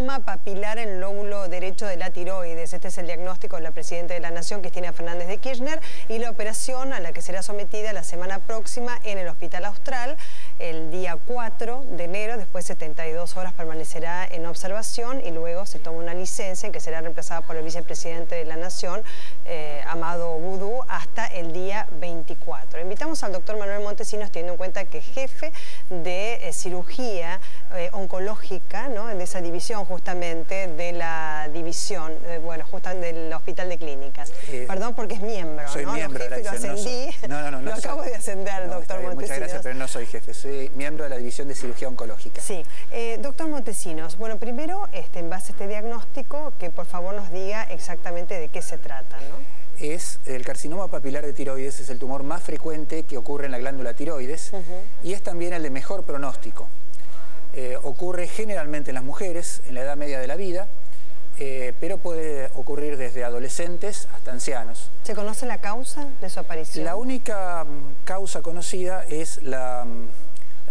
carcinoma papilar en el lóbulo derecho de la tiroides. Este es el diagnóstico de la Presidenta de la Nación, Cristina Fernández de Kirchner, y la operación a la que será sometida la semana próxima en el Hospital Austral, el día 4 de enero. Después 72 horas permanecerá en observación y luego se toma una licencia en que será reemplazada por el vicepresidente de la Nación, Amado Boudou, hasta el día 24. Invitamos al doctor Manuel Montesinos, teniendo en cuenta que es jefe de cirugía oncológica, ¿no?, de esa división justamente de la división, justamente del Hospital de Clínicas. Perdón, porque es miembro, soy, ¿no? Miembro de la división. Lo ascendí, lo acabo de ascender, doctor Montesinos. Muchas gracias, pero no soy jefe, soy miembro de la división de cirugía oncológica. Sí. Doctor Montesinos, bueno, primero, en base a este diagnóstico, que por favor nos diga exactamente de qué se trata, ¿no? El carcinoma papilar de tiroides es el tumor más frecuente que ocurre en la glándula tiroides y es también el de mejor pronóstico. Ocurre generalmente en las mujeres, en la edad media de la vida, pero puede ocurrir desde adolescentes hasta ancianos. ¿Se conoce la causa de su aparición? La única causa conocida es la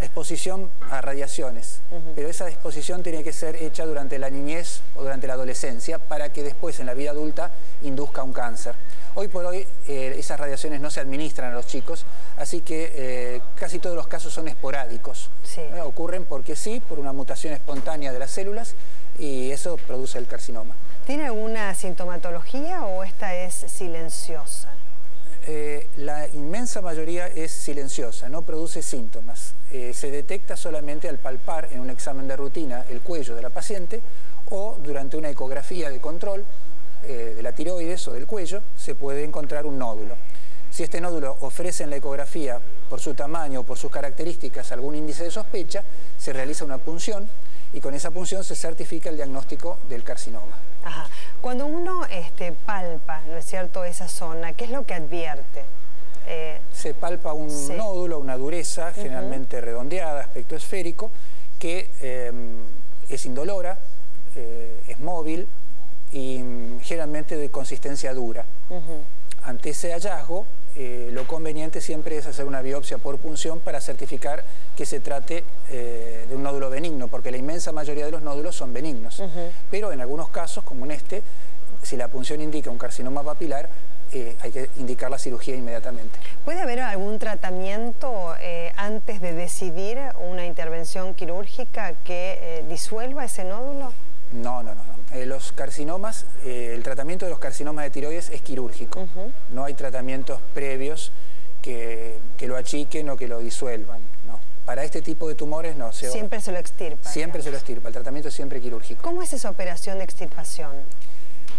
exposición a radiaciones, pero esa exposición tiene que ser hecha durante la niñez o durante la adolescencia para que después en la vida adulta induzca un cáncer. Hoy por hoy esas radiaciones no se administran a los chicos, así que casi todos los casos son esporádicos. Sí. Ocurren porque sí, por una mutación espontánea de las células, y eso produce el carcinoma. ¿Tiene alguna sintomatología o esta es silenciosa? La inmensa mayoría es silenciosa, no produce síntomas. Se detecta solamente al palpar en un examen de rutina el cuello de la paciente o durante una ecografía de control de la tiroides o del cuello se puede encontrar un nódulo. Si este nódulo ofrece en la ecografía por su tamaño o por sus características algún índice de sospecha, se realiza una punción y con esa punción se certifica el diagnóstico del carcinoma. Ajá. Cuando uno palpa, ¿no es cierto?, esa zona, ¿qué es lo que advierte? Se palpa un nódulo, una dureza, generalmente redondeada, aspecto esférico, que es indolora, es móvil y generalmente de consistencia dura. Ante ese hallazgo, lo conveniente siempre es hacer una biopsia por punción para certificar que se trate de un nódulo benigno, porque la inmensa mayoría de los nódulos son benignos. Pero en algunos casos, como en este, si la punción indica un carcinoma papilar, hay que indicar la cirugía inmediatamente. ¿Puede haber algún tratamiento antes de decidir una intervención quirúrgica que disuelva ese nódulo? No. Los carcinomas, el tratamiento de los carcinomas de tiroides es quirúrgico. No hay tratamientos previos que lo achiquen o que lo disuelvan. No. Para este tipo de tumores no. Siempre se lo extirpa. Siempre se lo extirpa. El tratamiento es siempre quirúrgico. ¿Cómo es esa operación de extirpación?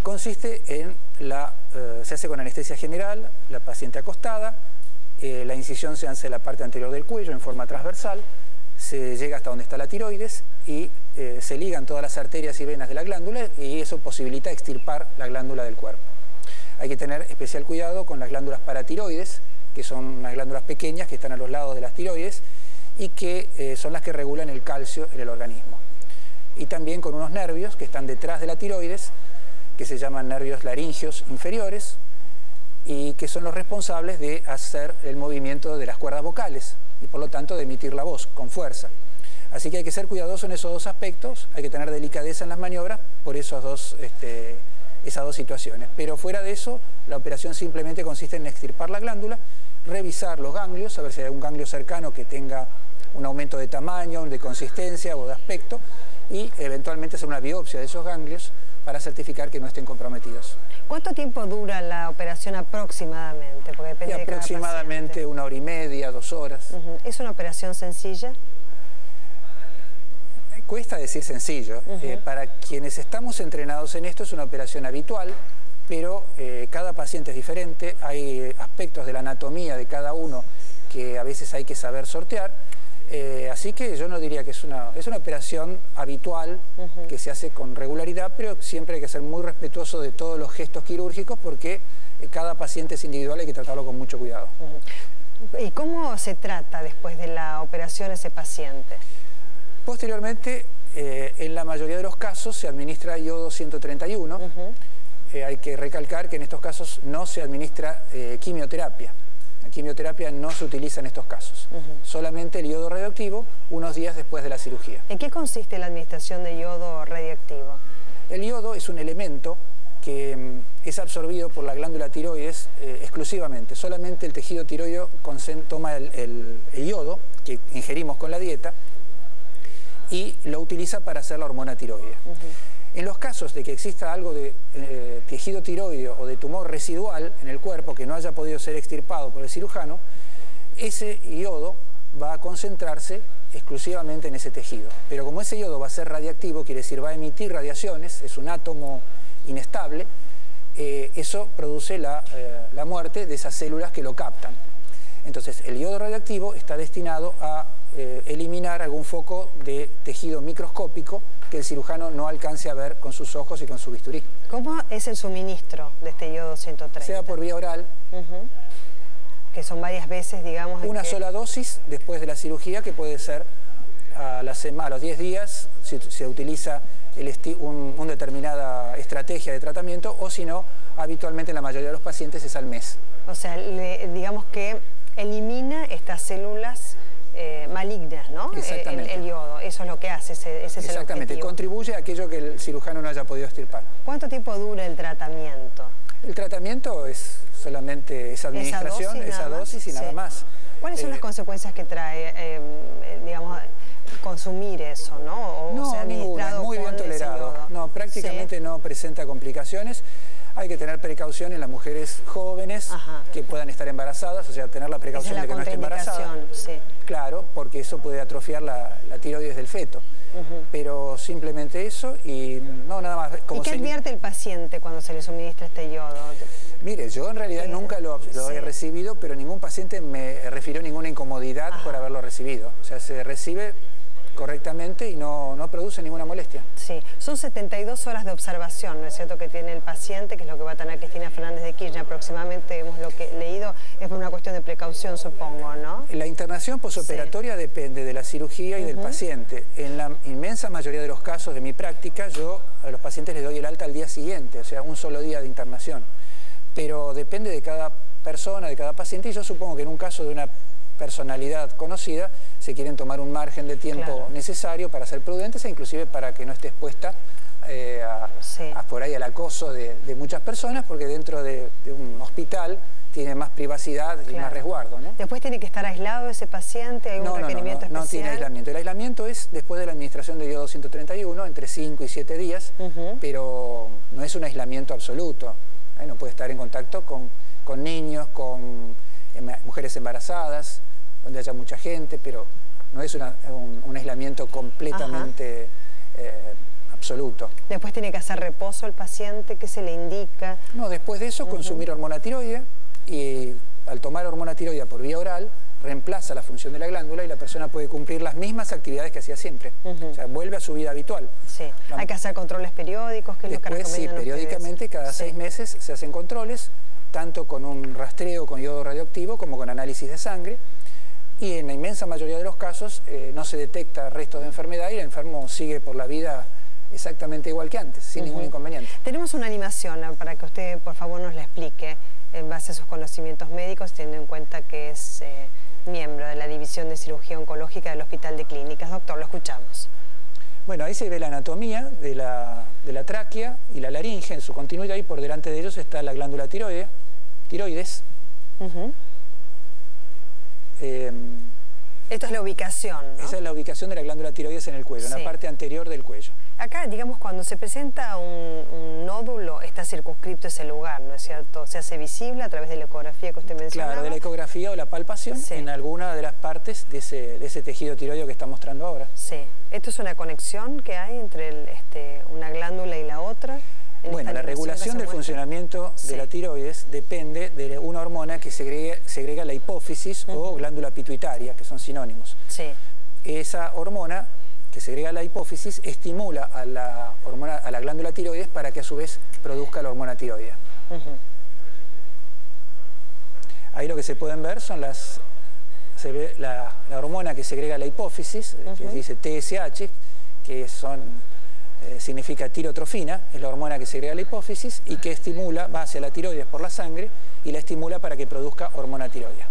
Consiste en se hace con anestesia general, la paciente acostada, la incisión se hace en la parte anterior del cuello en forma transversal, se llega hasta donde está la tiroides y se ligan todas las arterias y venas de la glándula y eso posibilita extirpar la glándula del cuerpo. Hay que tener especial cuidado con las glándulas paratiroides, que son unas glándulas pequeñas que están a los lados de las tiroides y que son las que regulan el calcio en el organismo. Y también con unos nervios que están detrás de la tiroides, que se llaman nervios laringeos inferiores y que son los responsables de hacer el movimiento de las cuerdas vocales y por lo tanto de emitir la voz con fuerza. Así que hay que ser cuidadoso en esos dos aspectos, hay que tener delicadeza en las maniobras por esas dos situaciones. Pero fuera de eso, la operación simplemente consiste en extirpar la glándula, revisar los ganglios, a ver si hay algún ganglio cercano que tenga un aumento de tamaño, de consistencia o de aspecto y eventualmente hacer una biopsia de esos ganglios para certificar que no estén comprometidos. ¿Cuánto tiempo dura la operación aproximadamente? Porque depende de cada aproximadamente paciente. 1 hora y media, 2 horas. ¿Es una operación sencilla? Cuesta decir sencillo. Para quienes estamos entrenados en esto es una operación habitual, pero cada paciente es diferente, hay aspectos de la anatomía de cada uno que a veces hay que saber sortear. Así que yo no diría que es una operación habitual que se hace con regularidad, pero siempre hay que ser muy respetuoso de todos los gestos quirúrgicos porque cada paciente es individual y hay que tratarlo con mucho cuidado. ¿Y cómo se trata después de la operación ese paciente? Posteriormente, en la mayoría de los casos se administra iodo 131. Hay que recalcar que en estos casos no se administra quimioterapia. La quimioterapia no se utiliza en estos casos. Solamente el iodo radioactivo unos días después de la cirugía. ¿En qué consiste la administración de iodo radioactivo? yodo es un elemento que es absorbido por la glándula tiroides exclusivamente. Solamente el tejido tiroideo toma el yodo que ingerimos con la dieta y lo utiliza para hacer la hormona tiroidea. En los casos de que exista algo de tejido tiroideo o de tumor residual en el cuerpo que no haya podido ser extirpado por el cirujano, ese yodo va a concentrarse exclusivamente en ese tejido. Pero como ese yodo va a ser radiactivo, quiere decir va a emitir radiaciones, es un átomo inestable, eso produce la muerte de esas células que lo captan. Entonces el yodo radioactivo está destinado a eliminar algún foco de tejido microscópico que el cirujano no alcance a ver con sus ojos y con su bisturí. ¿Cómo es el suministro de este yodo 130? Sea por vía oral. Que son varias veces, digamos... Una sola dosis después de la cirugía, que puede ser a los 10 días, si se utiliza una determinada estrategia de tratamiento, o si no, habitualmente en la mayoría de los pacientes es al mes. O sea, digamos que elimina estas células malignas, ¿no? Exactamente. El yodo, eso es lo que hace, ese es el objetivo. Exactamente, contribuye a aquello que el cirujano no haya podido extirpar. ¿Cuánto tiempo dura el tratamiento? El tratamiento es solamente esa administración, esa dosis y nada más. ¿Cuáles son las consecuencias que trae, digamos, consumir eso, ¿no? No, ninguna, es muy bien tolerado. No, prácticamente no presenta complicaciones. Hay que tener precaución en las mujeres jóvenes que puedan estar embarazadas, o sea, tener la precaución de que no esté embarazada. Sí. Claro, porque eso puede atrofiar la tiroides del feto. Pero simplemente eso y no nada más. ¿Y qué advierte el paciente cuando se le suministra este yodo? Mire, yo en realidad nunca lo he recibido, pero ningún paciente me refirió ninguna incomodidad por haberlo recibido. O sea, se recibe correctamente y no produce ninguna molestia. Sí, son 72 horas de observación, ¿no es cierto?, que tiene el paciente, que es lo que va a tener Cristina Fernández de Kirchner aproximadamente, hemos leído, es por una cuestión de precaución, supongo, ¿no? La internación posoperatoria depende de la cirugía y del paciente. En la inmensa mayoría de los casos de mi práctica, yo a los pacientes les doy el alta al día siguiente, o sea, un solo día de internación. Pero depende de cada persona, de cada paciente, y yo supongo que en un caso de una personalidad conocida, se quieren tomar un margen de tiempo necesario para ser prudentes e inclusive para que no esté expuesta por ahí al acoso de muchas personas, porque dentro de un hospital tiene más privacidad y más resguardo, ¿no? ¿Después tiene que estar aislado ese paciente? ¿Hay un requerimiento especial? No tiene aislamiento. El aislamiento es después de la administración de yodo 131, entre 5 y 7 días, pero no es un aislamiento absoluto. No puede estar en contacto con niños, con mujeres embarazadas, donde haya mucha gente, pero no es un aislamiento completamente absoluto. ¿Después tiene que hacer reposo el paciente? ¿Qué se le indica? No, después de eso consumir hormona tiroidea, y al tomar hormona tiroidea por vía oral reemplaza la función de la glándula y la persona puede cumplir las mismas actividades que hacía siempre. O sea, vuelve a su vida habitual. Sí. ¿Hay que hacer controles periódicos? ¿Qué es lo que recomiendan periódicamente, cada 6 meses se hacen controles, tanto con un rastreo con yodo radioactivo como con análisis de sangre, y en la inmensa mayoría de los casos no se detecta restos de enfermedad y el enfermo sigue por la vida exactamente igual que antes, sin ningún inconveniente. Tenemos una animación para que usted, por favor, nos la explique en base a sus conocimientos médicos, teniendo en cuenta que es miembro de la División de Cirugía Oncológica del Hospital de Clínicas. Doctor, lo escuchamos. Bueno, ahí se ve la anatomía de la tráquea y la laringe en su continuidad, y por delante de ellos está la glándula tiroides. Esto es la ubicación, ¿no? Esa es la ubicación de la glándula tiroides en el cuello, en la parte anterior del cuello. Acá, digamos, cuando se presenta un nódulo, está circunscripto ese lugar, ¿no es cierto? Se hace visible a través de la ecografía que usted mencionaba. Claro, de la ecografía o la palpación en alguna de las partes de ese tejido tiroideo que está mostrando ahora. Sí. ¿Esto es una conexión que hay entre una glándula y la otra? Bueno, la regulación del funcionamiento de la tiroides depende de una hormona que segrega la hipófisis o glándula pituitaria, que son sinónimos. Sí. Esa hormona que segrega la hipófisis estimula a la glándula tiroides para que a su vez produzca la hormona tiroidea. Ahí lo que se pueden ver son se ve la hormona que segrega la hipófisis, que dice TSH, que significa tirotrofina, es la hormona que segrega la hipófisis y que va hacia la tiroides por la sangre y la estimula para que produzca hormona tiroidea.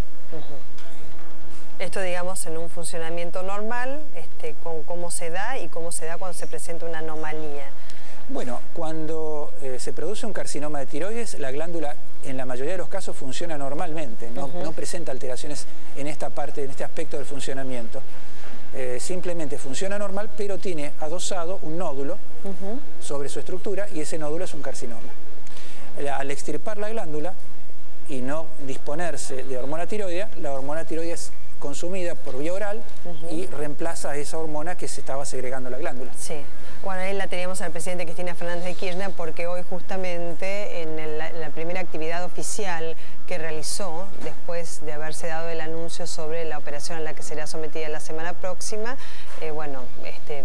Esto, digamos, en un funcionamiento normal, ¿cómo se da y cómo se da cuando se presenta una anomalía? Bueno, Bueno, cuando se produce un carcinoma de tiroides, la glándula en la mayoría de los casos funciona normalmente, no presenta alteraciones en esta parte, en este aspecto del funcionamiento. Simplemente funciona normal, pero tiene adosado un nódulo sobre su estructura y ese nódulo es un carcinoma. Al extirpar la glándula y no disponerse de hormona tiroidea, la hormona tiroidea es consumida por vía oral y reemplaza a esa hormona que se estaba segregando la glándula. Sí. Bueno, ahí la teníamos al presidente Cristina Fernández de Kirchner porque hoy justamente en la primera actividad oficial que realizó después de haberse dado el anuncio sobre la operación a la que será sometida la semana próxima,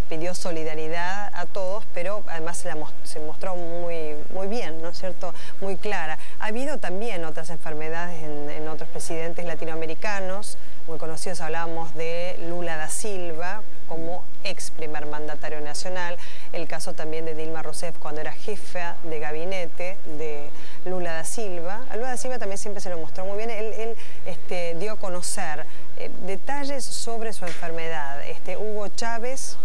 pidió solidaridad a todos, pero además se mostró muy bien, ¿no es cierto?, muy clara. Ha habido también otras enfermedades en otros presidentes latinoamericanos, muy conocidos. Hablábamos de Lula da Silva como ex primer mandatario nacional, el caso también de Dilma Rousseff cuando era jefa de gabinete de Lula da Silva. A Lula da Silva también siempre se lo mostró muy bien. Él dio a conocer detalles sobre su enfermedad. Hugo Chávez,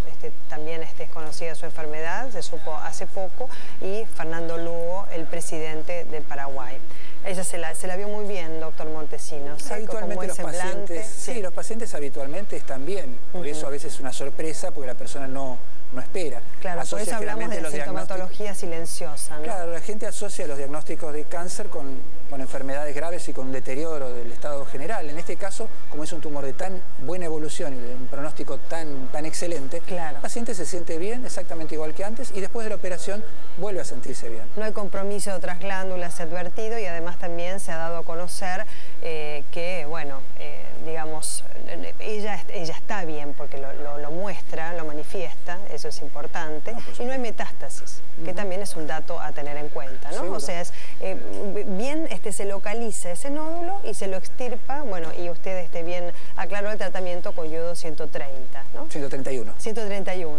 también es conocida su enfermedad, se supo hace poco, y Fernando Lugo, el presidente de Paraguay. Ella se la vio muy bien, doctor Montesinos. Habitualmente los pacientes, sí, los pacientes habitualmente están bien. Por eso a veces es una sorpresa, porque la persona no espera. Claro, por eso hablamos de la sintomatología silenciosa, ¿no? Claro, la gente asocia los diagnósticos de cáncer con enfermedades graves y con un deterioro del estado general. En este caso, como es un tumor de tan buena evolución y de un pronóstico tan excelente, el paciente se siente bien, exactamente igual que antes, y después de la operación vuelve a sentirse bien. No hay compromiso de otras glándulas, se ha advertido, y además también se ha dado a conocer que, bueno, digamos, ella está bien porque lo muestra, lo manifiesta, eso es importante, y no hay metástasis, que también es un dato a tener en cuenta, ¿no? Seguro. O sea, bien se localiza ese nódulo y se lo extirpa, bueno, y usted bien aclaró el tratamiento con yodo 130, ¿no? 131. 131.